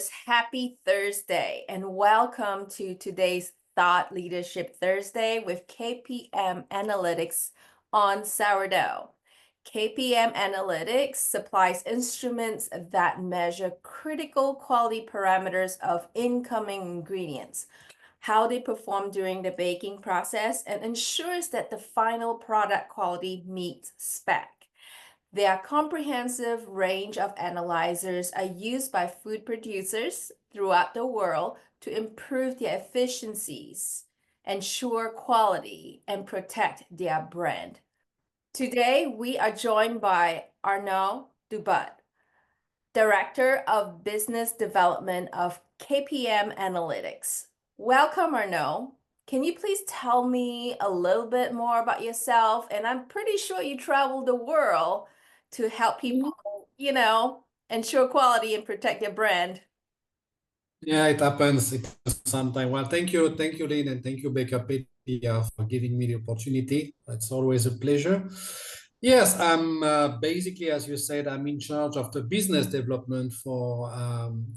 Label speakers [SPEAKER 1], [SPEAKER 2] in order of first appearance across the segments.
[SPEAKER 1] viewers, happy Thursday and welcome to today's Thought Leadership Thursday with KPM Analytics on sourdough. KPM Analytics supplies instruments that measure critical quality parameters of incoming ingredients, how they perform during the baking process, and ensures that the final product quality meets spec. Their comprehensive range of analyzers are used by food producers throughout the world to improve their efficiencies, ensure quality, and protect their brand. Today, we are joined by Arnaud Dubat, Director of Business Development of KPM Analytics. Welcome, Arnaud. Can you please tell me a little bit more about yourself? And I'm pretty sure you travel the world to help people, ensure quality and protect their brand.
[SPEAKER 2] Yeah, it happens. It happens sometimes. Well, thank you, Lynn, and thank you, BAKERpedia, for giving me the opportunity. It's always a pleasure. Yes, I'm basically, as you said, I'm in charge of the business development for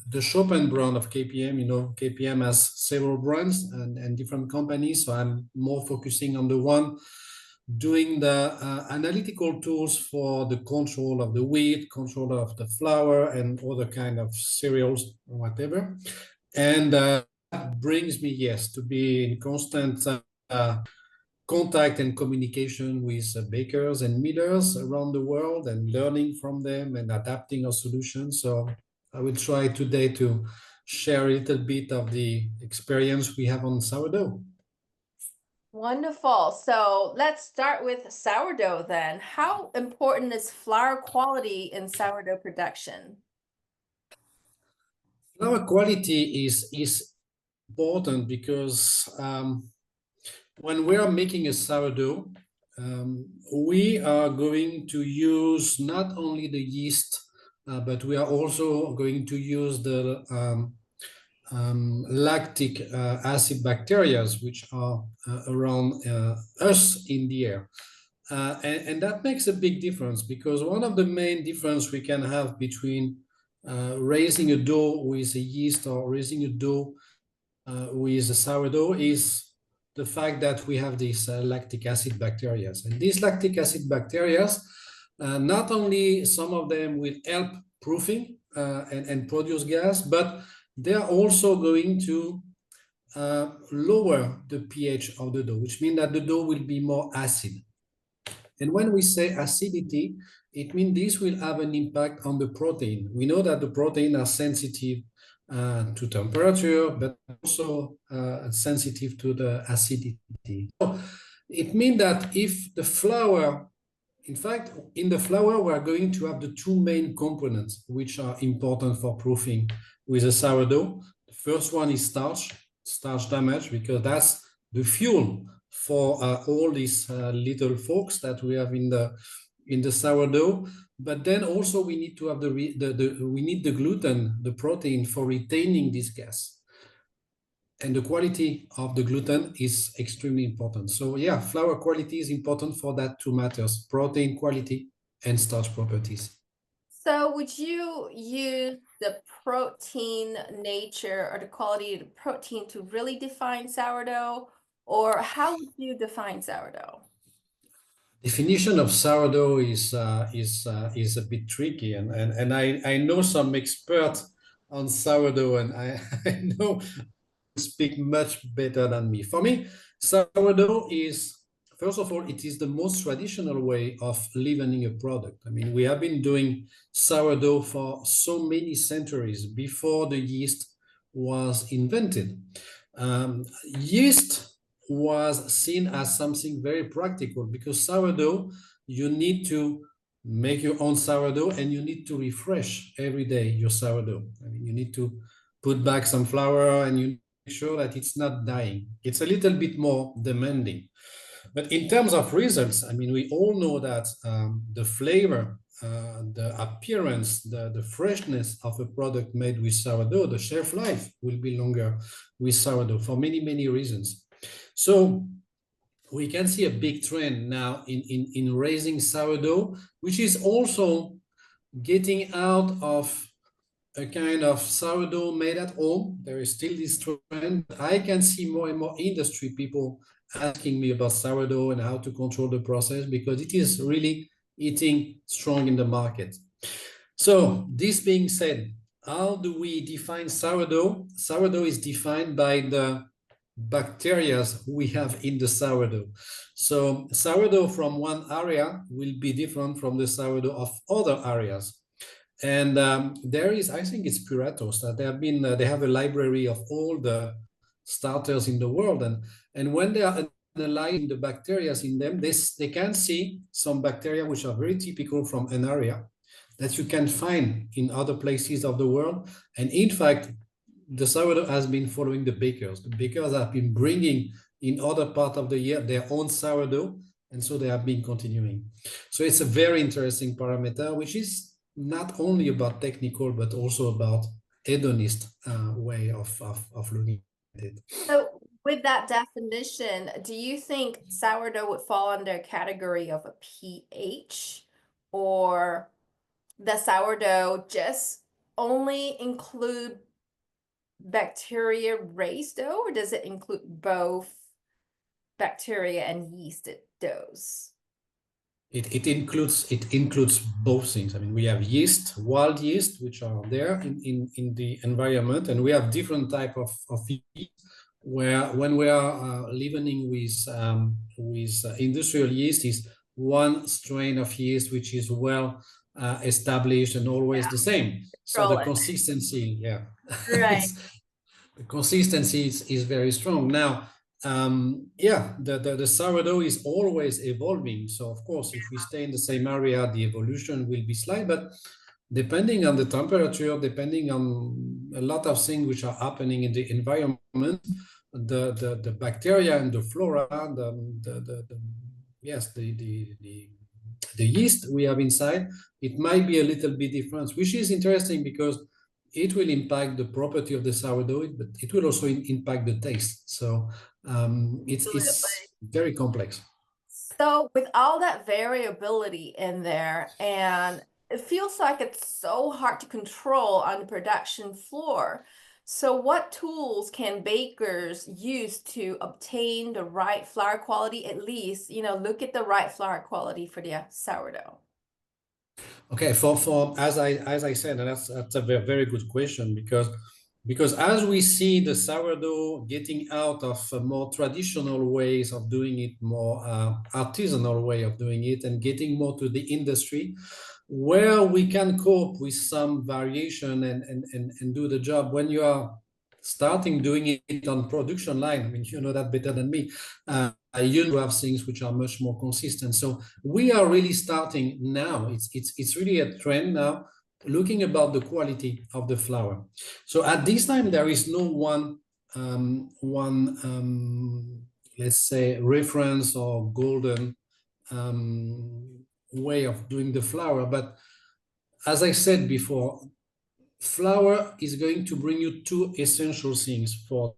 [SPEAKER 2] the Chopin brand of KPM. You know, KPM has several brands and different companies, so I'm more focusing on the one doing the analytical tools for the control of the wheat, control of the flour, and other kind of cereals or whatever. And that brings me, yes, to be in constant contact and communication with bakers and millers around the world and learning from them and adapting our solutions. So I will try today to share a little bit of the experience we have on sourdough.
[SPEAKER 1] Wonderful. So let's start with sourdough then. How important is flour quality in sourdough production?
[SPEAKER 2] Flour quality is important because when we are making a sourdough, we are going to use not only the yeast, but we are also going to use the lactic acid bacteria, which are around us in the air. And that makes a big difference, because one of the main difference we can have between raising a dough with a yeast or raising a dough with a sourdough is the fact that we have these lactic acid bacteria. And these lactic acid bacteria, not only some of them will help proofing and produce gas, but they are also going to lower the pH of the dough, which means that the dough will be more acid. And when we say acidity, it means this will have an impact on the protein. We know that the protein are sensitive to temperature, but also sensitive to the acidity. So it means that if the flour, in fact, in the flour, we are going to have the two main components which are important for proofing with a sourdough. The first one is starch damage, because that's the fuel for all these little folks that we have in the sourdough. But then also we need to have we need the gluten, the protein, for retaining this gas. And the quality of the gluten is extremely important. So yeah, flour quality is important for that two matters: protein quality and starch properties.
[SPEAKER 1] So would you use the protein nature or the quality of the protein to really define sourdough? Or how would you define sourdough?
[SPEAKER 2] Definition of sourdough is a bit tricky, and I know some experts on sourdough, and I know speak much better than me. For me, sourdough is, first of all, it is the most traditional way of leavening a product. I mean, we have been doing sourdough for so many centuries before the yeast was invented. Yeast was seen as something very practical, because sourdough, you need to make your own sourdough and you need to refresh every day your sourdough. I mean, you need to put back some flour and you make sure that it's not dying. It's a little bit more demanding. But in terms of results, I mean, we all know that the flavor, the appearance, the freshness of a product made with sourdough, the shelf life will be longer with sourdough for many, many reasons. So we can see a big trend now in raising sourdough, which is also getting out of a kind of sourdough made at home. There is still this trend. I can see more and more industry people asking me about sourdough and how to control the process because it is really eating strong in the market. So this being said, how do we define sourdough? Sourdough is defined by the bacteria we have in the sourdough. So sourdough from one area will be different from the sourdough of other areas. And there is, I think it's Puratos that they have a library of all the starters in the world, and when they are analyzing the bacteria in them, they can see some bacteria which are very typical from an area that you can find in other places of the world. And in fact, the sourdough has been following the bakers. The bakers have been bringing in other part of the year their own sourdough, and so they have been continuing. So it's a very interesting parameter, which is not only about technical, but also about hedonist way of looking at it.
[SPEAKER 1] So with that definition, do you think sourdough would fall under a category of a pH, or the sourdough just only include bacteria raised dough, or does it include both bacteria and yeast doughs?
[SPEAKER 2] It includes both things. I mean, we have yeast, wild yeast, which are there in the environment, and we have different type of yeast. Where when we are leavening with industrial yeast, is one strain of yeast which is well established and always
[SPEAKER 1] Yeah,
[SPEAKER 2] the same. So
[SPEAKER 1] control
[SPEAKER 2] the
[SPEAKER 1] it.
[SPEAKER 2] consistency, yeah,
[SPEAKER 1] Right.
[SPEAKER 2] the consistency is very strong. Now, yeah, the sourdough is always evolving. So of course, if we stay in the same area, the evolution will be slight, but depending on the temperature, depending on a lot of things which are happening in the environment, the bacteria and the flora, yes, the yeast we have inside, it might be a little bit different, which is interesting because it will impact the property of the sourdough, but it will also impact the taste. So it's
[SPEAKER 1] Absolutely.
[SPEAKER 2] very complex.
[SPEAKER 1] So with all that variability in there, and it feels like it's so hard to control on the production floor. So what tools can bakers use to obtain the right flour quality, at least, look at the right flour quality for the sourdough?
[SPEAKER 2] Okay, for as I said, and that's a very good question because as we see the sourdough getting out of more traditional ways of doing it, more artisanal way of doing it, and getting more to the industry, where we can cope with some variation and do the job. When you are starting doing it on production line, I mean, you know that better than me. You have things which are much more consistent. So we are really starting now. It's really a trend now, looking about the quality of the flour. So at this time, there is no let's say reference or golden way of doing the flour. But as I said before, flour is going to bring you two essential things for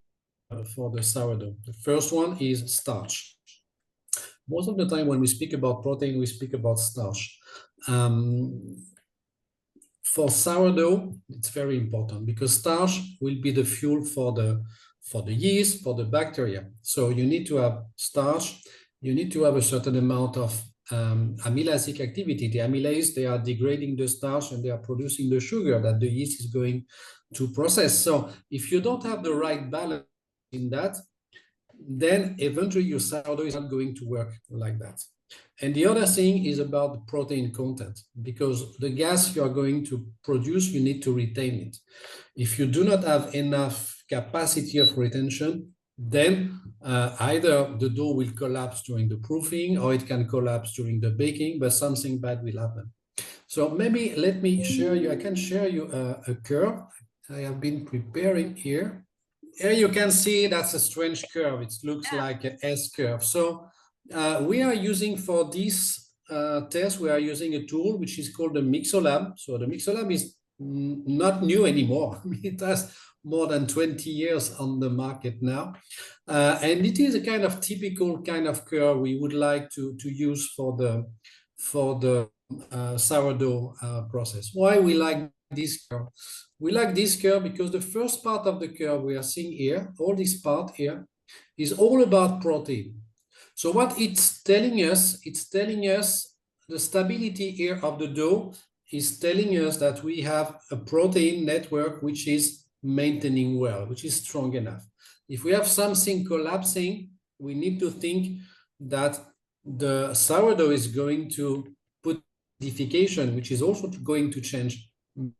[SPEAKER 2] the sourdough. The first one is starch. Most of the time when we speak about protein, we speak about starch. For sourdough, it's very important because starch will be the fuel for the yeast, for the bacteria. So you need to have starch. You need to have a certain amount of amylasic activity. The amylase, they are degrading the starch and they are producing the sugar that the yeast is going to process. So if you don't have the right balance in that, then eventually your sourdough is not going to work like that. And the other thing is about the protein content, because the gas you are going to produce, you need to retain it. If you do not have enough capacity of retention, then either the dough will collapse during the proofing or it can collapse during the baking, but something bad will happen. So maybe let me share you, I can share you a curve I have been preparing here. Here you can see that's a strange curve. It looks like an S curve. So we are using for this test, we are using a tool which is called the Mixolab. So the Mixolab is not new anymore. It has more than 20 years on the market now. And it is a kind of typical kind of curve we would like to use for the sourdough process. Why we like this curve. We like this curve because the first part of the curve we are seeing here, all this part here, is all about protein. So what it's telling us the stability here of the dough is telling us that we have a protein network which is maintaining well, which is strong enough. If we have something collapsing, we need to think that the sourdough is going to put acidification, which is also going to change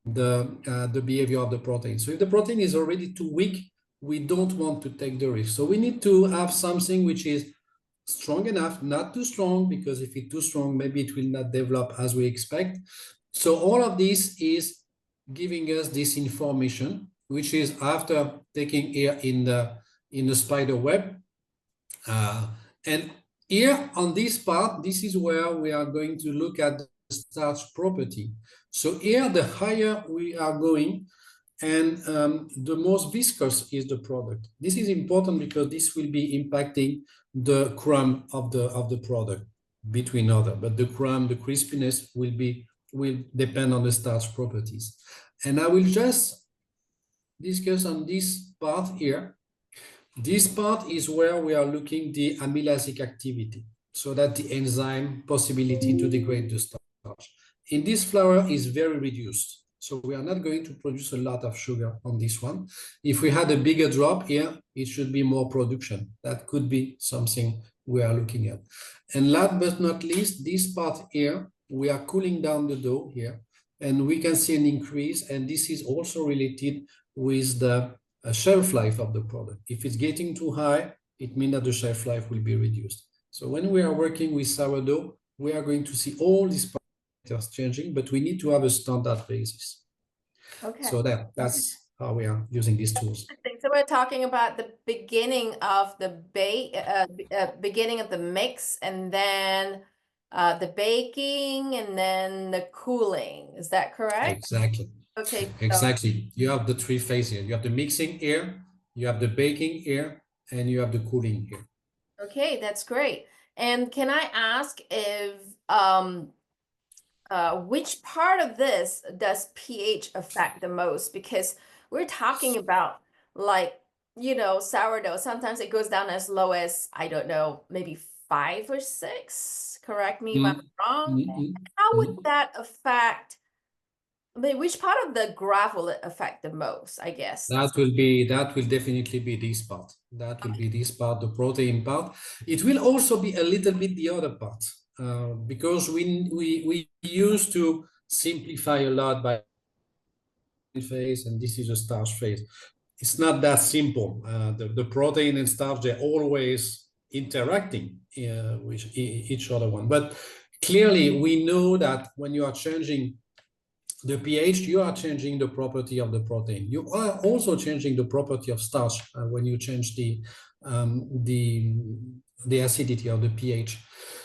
[SPEAKER 2] the behavior of the protein. So if the protein is already too weak, we don't want to take the risk. So we need to have something which is strong enough, not too strong, because if it's too strong, maybe it will not develop as we expect. So all of this is giving us this information, which is after taking here in the spider web. And here on this part, this is where we are going to look at the starch property. So here, the higher we are going, and the most viscous is the product. This is important because this will be impacting the crumb of the product between other, but the crumb, the crispiness will depend on the starch properties. And I will just discuss on this part here. This part is where we are looking the amylasic activity, so that the enzyme possibility to degrade the starch. In this flour is very reduced. So we are not going to produce a lot of sugar on this one. If we had a bigger drop here, it should be more production. That could be something we are looking at. And last but not least, this part here, we are cooling down the dough here, and we can see an increase. And this is also related with the shelf life of the product. If it's getting too high, it means that the shelf life will be reduced. So when we are working with sourdough, we are going to see all these parameters changing, but we need to have a standard basis.
[SPEAKER 1] Okay.
[SPEAKER 2] So that's how we are using these tools.
[SPEAKER 1] So we're talking about the beginning of the beginning of the mix, and then the baking, and then the cooling. Is that correct?
[SPEAKER 2] Exactly.
[SPEAKER 1] Okay.
[SPEAKER 2] Exactly. You have the three phases here. You have the mixing here, you have the baking here, and you have the cooling here.
[SPEAKER 1] Okay, that's great. And can I ask if which part of this does pH affect the most? Because we're talking about, like, sourdough. Sometimes it goes down as low as, I don't know, maybe 5 or 6. Correct me if I'm wrong. How would that affect, I mean, which part of the graph will it affect the most, I guess?
[SPEAKER 2] That will definitely be this part. That will be this part, the protein part. It will also be a little bit the other part, because we used to simplify a lot by phase, and this is a starch phase. It's not that simple. The protein and starch, they're always interacting with each other one. But clearly, we know that when you are changing the pH, you are changing the property of the protein. You are also changing the property of starch when you change the acidity of the pH.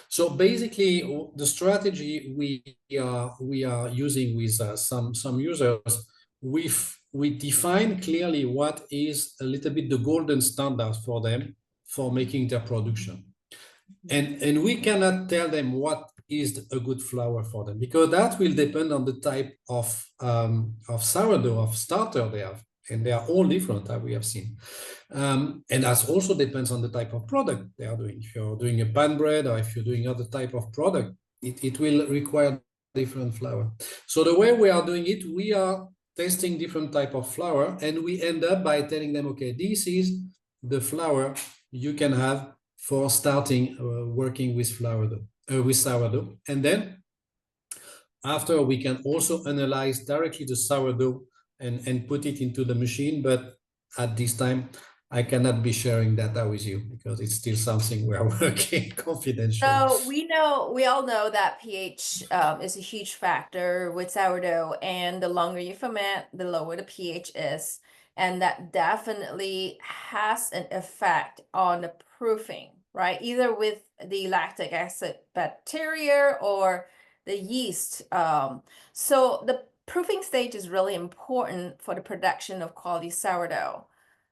[SPEAKER 2] So basically, the strategy we are using with some users, we define clearly what is a little bit the golden standard for them for making their production. And we cannot tell them what is a good flour for them, because that will depend on the type of sourdough, of starter they have. And they are all different, as we have seen. And that also depends on the type of product they are doing. If you're doing a pan bread, or if you're doing other type of product, it will require different flour. So the way we are doing it, we are testing different type of flour, and we end up by telling them, okay, this is the flour you can have for starting working with sourdough. And then after, we can also analyze directly the sourdough and put it into the machine. But at this time, I cannot be sharing data with you because it's still something we are working confidentially.
[SPEAKER 1] So we all know that pH is a huge factor with sourdough, and the longer you ferment, the lower the pH is. And that definitely has an effect on the proofing, right? Either with the lactic acid bacteria or the yeast. So the proofing stage is really important for the production of quality sourdough.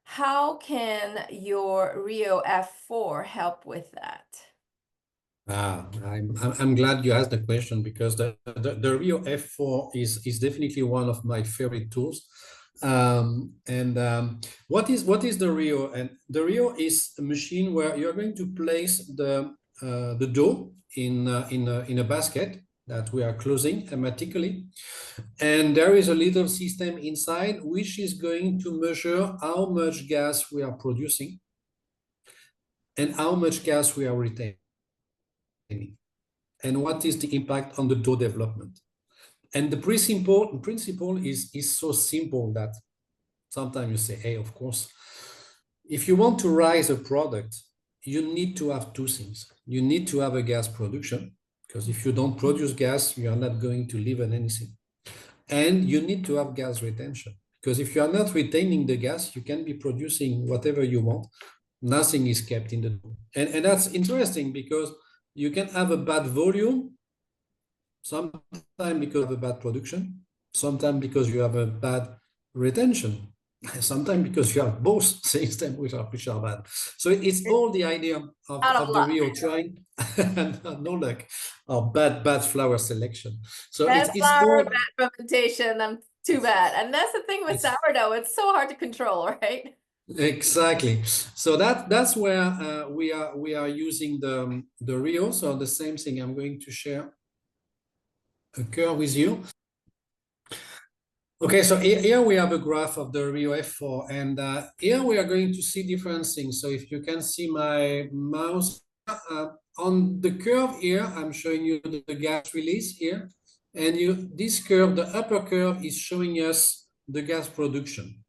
[SPEAKER 1] How can your Rio F4 help with that?
[SPEAKER 2] I'm glad you asked the question because the Rio F4 is definitely one of my favorite tools. And what is the Rio? And the Rio is a machine where you're going to place the dough in a basket that we are closing hermetically, and there is a little system inside which is going to measure how much gas we are producing and how much gas we are retaining, and what is the impact on the dough development. And the principle is so simple that sometimes you say, hey, of course, if you want to rise a product, you need to have two things. You need to have a gas production, because if you don't produce gas, you are not going to live on anything. And you need to have gas retention, because if you are not retaining the gas, you can be producing whatever you want. Nothing is kept in the dough. And that's interesting because you can have a bad volume, sometimes because of a bad production, sometimes because you have a bad retention, sometimes because you have both things which are bad. So it's all the idea
[SPEAKER 1] Out of
[SPEAKER 2] of the
[SPEAKER 1] luck.
[SPEAKER 2] Rio trying and no luck or bad flour selection. So
[SPEAKER 1] Bad
[SPEAKER 2] it's
[SPEAKER 1] flour,
[SPEAKER 2] all
[SPEAKER 1] bad fermentation. I'm too bad. And that's the thing with
[SPEAKER 2] it's
[SPEAKER 1] sourdough. It's so hard to control, right?
[SPEAKER 2] exactly. So that's where we are using the Rio. So the same thing. I'm going to share a curve with you. Okay, so here we have a graph of the Rio F4, and here we are going to see different things. So if you can see my mouse, on the curve here, I'm showing you the gas release here, and this curve, the upper curve, is showing us the gas production.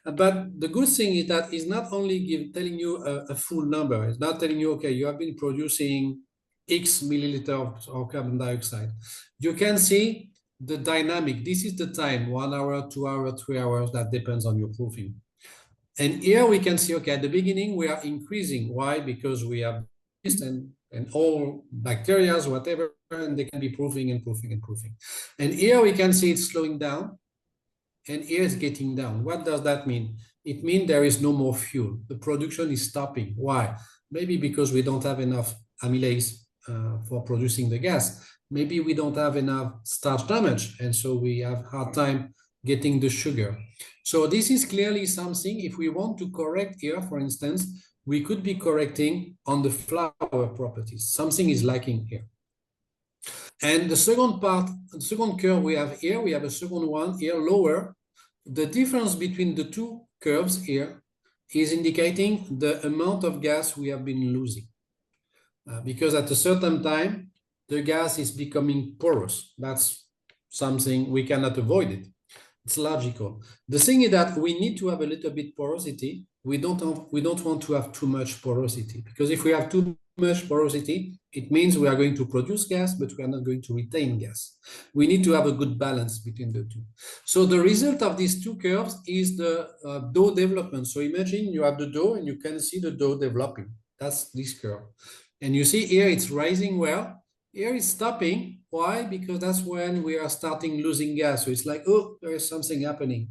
[SPEAKER 2] But the good thing is that it's not only telling you a full number. It's not telling you, okay, you have been producing X milliliter of carbon dioxide. You can see the dynamic. This is the time, 1 hour, 2 hours, 3 hours, that depends on your proofing. And here we can see, okay, at the beginning, we are increasing. Why? Because we have yeast and all bacteria, whatever, and they can be proofing and proofing and proofing. And here we can see it's slowing down, and here it's getting down. What does that mean? It means there is no more fuel. The production is stopping. Why? Maybe because we don't have enough amylase for producing the gas. Maybe we don't have enough starch damage, and so we have hard time getting the sugar. So this is clearly something, if we want to correct here, for instance, we could be correcting on the flour properties. Something is lacking here. And the second part, the second curve we have here, we have a second one here lower. The difference between the two curves here is indicating the amount of gas we have been losing. Because at a certain time, the gas is becoming porous. That's something we cannot avoid it. It's logical. The thing is that we need to have a little bit porosity. We don't want to have too much porosity, because if we have too much porosity, it means we are going to produce gas, but we are not going to retain gas. We need to have a good balance between the two. So the result of these two curves is the dough development. So imagine you have the dough and you can see the dough developing. That's this curve. And you see here it's rising well. Here it's stopping. Why? Because that's when we are starting losing gas. So it's like, oh, there is something happening.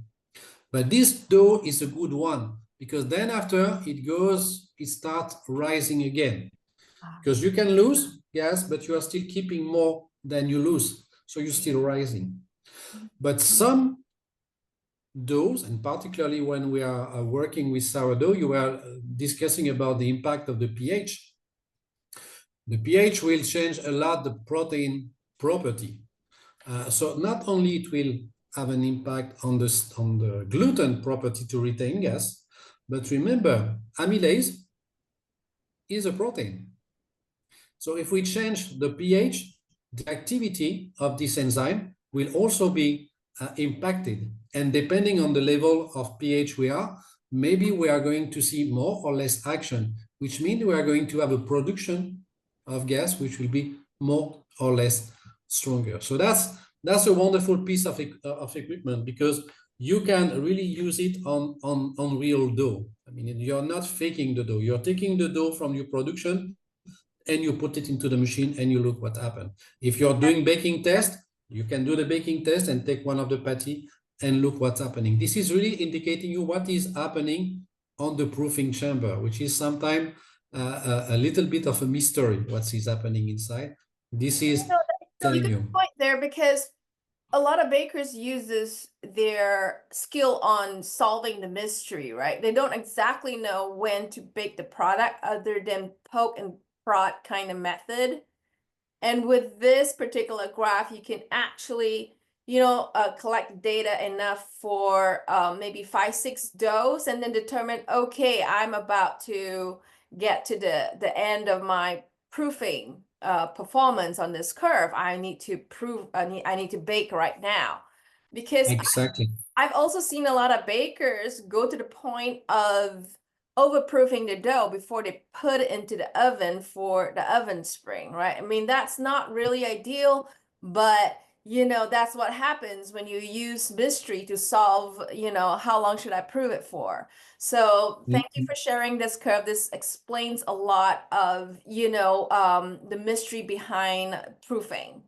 [SPEAKER 2] But this dough is a good one, because then after it starts rising again. Because you can lose gas, but you are still keeping more than you lose. So you're still rising. But some doughs, and particularly when we are working with sourdough, you are discussing about the impact of the pH. The pH will change a lot the protein property. So not only it will have an impact on the gluten property to retain gas, but remember, amylase is a protein. So if we change the pH, the activity of this enzyme will also be impacted. And depending on the level of pH we are, maybe we are going to see more or less action, which means we are going to have a production of gas which will be more or less stronger. So that's a wonderful piece of equipment, because you can really use it on real dough. I mean, you're not faking the dough. You're taking the dough from your production and you put it into the machine and you look what happened. If you're doing baking test, you can do the baking test and take one of the patty and look what's happening. This is really indicating you what is happening on the proofing chamber, which is sometimes a little bit of a mystery what is happening inside. This
[SPEAKER 1] You
[SPEAKER 2] is
[SPEAKER 1] know, that's a really
[SPEAKER 2] telling
[SPEAKER 1] good
[SPEAKER 2] you.
[SPEAKER 1] point there because a lot of bakers uses their skill on solving the mystery, right? They don't exactly know when to bake the product other than poke and prod kind of method. And with this particular graph, you can actually, collect data enough for maybe 5, 6 doughs and then determine, okay, I'm about to get to the end of my proofing performance on this curve. I need to I need to bake right now. Because
[SPEAKER 2] Exactly.
[SPEAKER 1] I've also seen a lot of bakers go to the point of overproofing the dough before they put it into the oven for the oven spring, right? I mean, that's not really ideal, but that's what happens when you use mystery to solve, how long should I prove it for? So thank you for sharing this curve. This explains a lot of, the mystery behind proofing.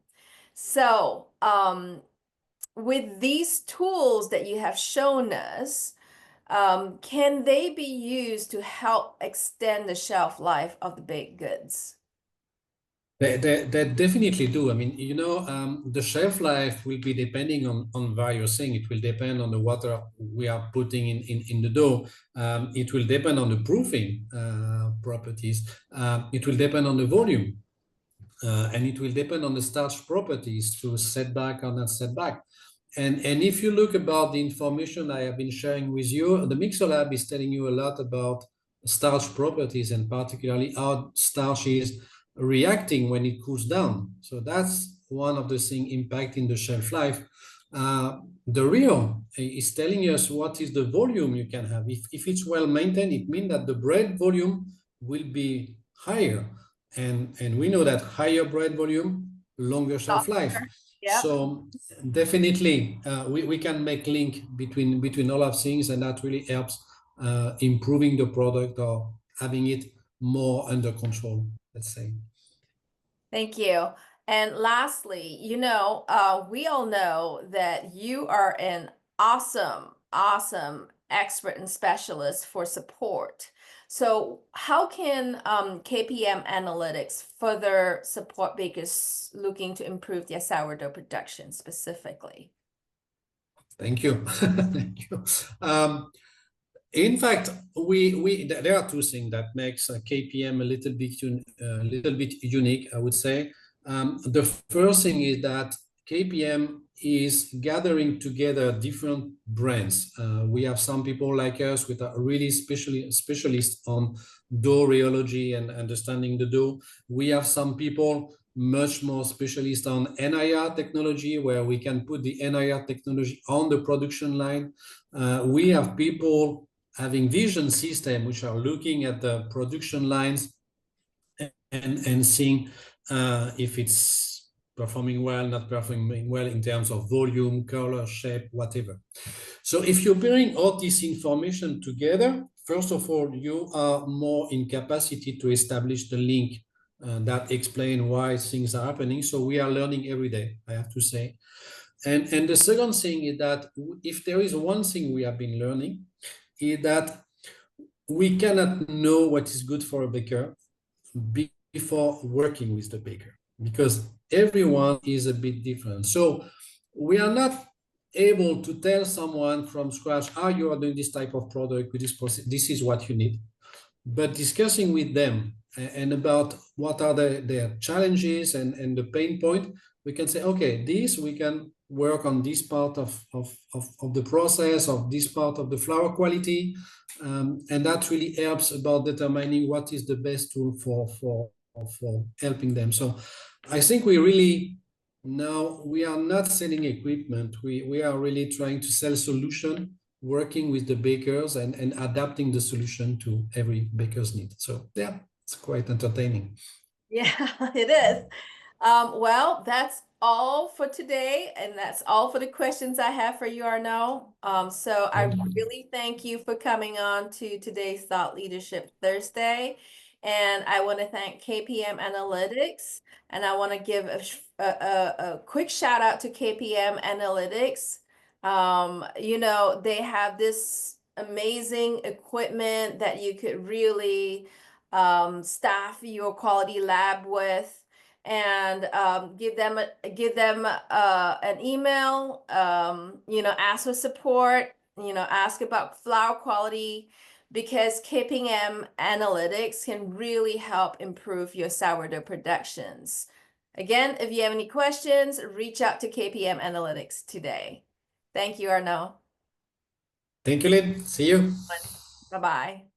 [SPEAKER 1] So, with these tools that you have shown us, can they be used to help extend the shelf life of the baked goods?
[SPEAKER 2] They definitely do. I mean, the shelf life will be depending on various things. It will depend on the water we are putting in the dough. It will depend on the proofing properties. It will depend on the volume. And it will depend on the starch properties to set back or not set back. And if you look about the information I have been sharing with you, the Mixer Lab is telling you a lot about starch properties and particularly how starch is reacting when it cools down. So that's one of the things impacting the shelf life. The real is telling us what is the volume you can have. If it's well maintained, it means that the bread volume will be higher. And we know that higher bread volume, longer shelf life.
[SPEAKER 1] Yep.
[SPEAKER 2] So definitely, we can make link between all of things, and that really helps improving the product or having it more under control, let's say.
[SPEAKER 1] Thank you. And lastly, we all know that you are an awesome, awesome expert and specialist for support. So, how can KPM Analytics further support bakers looking to improve their sourdough production specifically?
[SPEAKER 2] Thank you. Thank you. In fact, there are two things that makes KPM a little bit unique, I would say. The first thing is that KPM is gathering together different brands. We have some people like us with a really specialist on dough rheology and understanding the dough. We have some people much more specialist on NIR technology, where we can put the NIR technology on the production line. We have people having vision system which are looking at the production lines and seeing if it's performing well, not performing well in terms of volume, color, shape, whatever. So if you bring all this information together, first of all, you are more in capacity to establish the link that explain why things are happening. So we are learning every day, I have to say. And the second thing is that if there is one thing we have been learning, is that we cannot know what is good for a baker before working with the baker, because everyone is a bit different. So we are not able to tell someone from scratch, you are doing this type of product with this process, this is what you need. But discussing with them and about what are their challenges and the pain point, we can say, okay, this we can work on this part of the process, of this part of the flour quality, and that really helps about determining what is the best tool for helping them. So I think we really now we are not selling equipment. We are really trying to sell solution, working with the bakers and adapting the solution to every baker's need. So yeah, it's quite entertaining.
[SPEAKER 1] Yeah, it is. Well, that's all for today, and that's all for the questions I have for you, Arnaud. So I
[SPEAKER 2] Thank you.
[SPEAKER 1] really thank you for coming on to today's Thought Leadership Thursday. And I want to thank KPM Analytics, and I want to give a quick shout out to KPM Analytics. They have this amazing equipment that you could really staff your quality lab with, and give them an email. Ask for support. Ask about flour quality, because KPM analytics can really help improve your sourdough productions. Again, if you have any questions, reach out to KPM Analytics today. Thank you, Arnaud.
[SPEAKER 2] Thank you, Lynn. See you.
[SPEAKER 1] Bye-bye.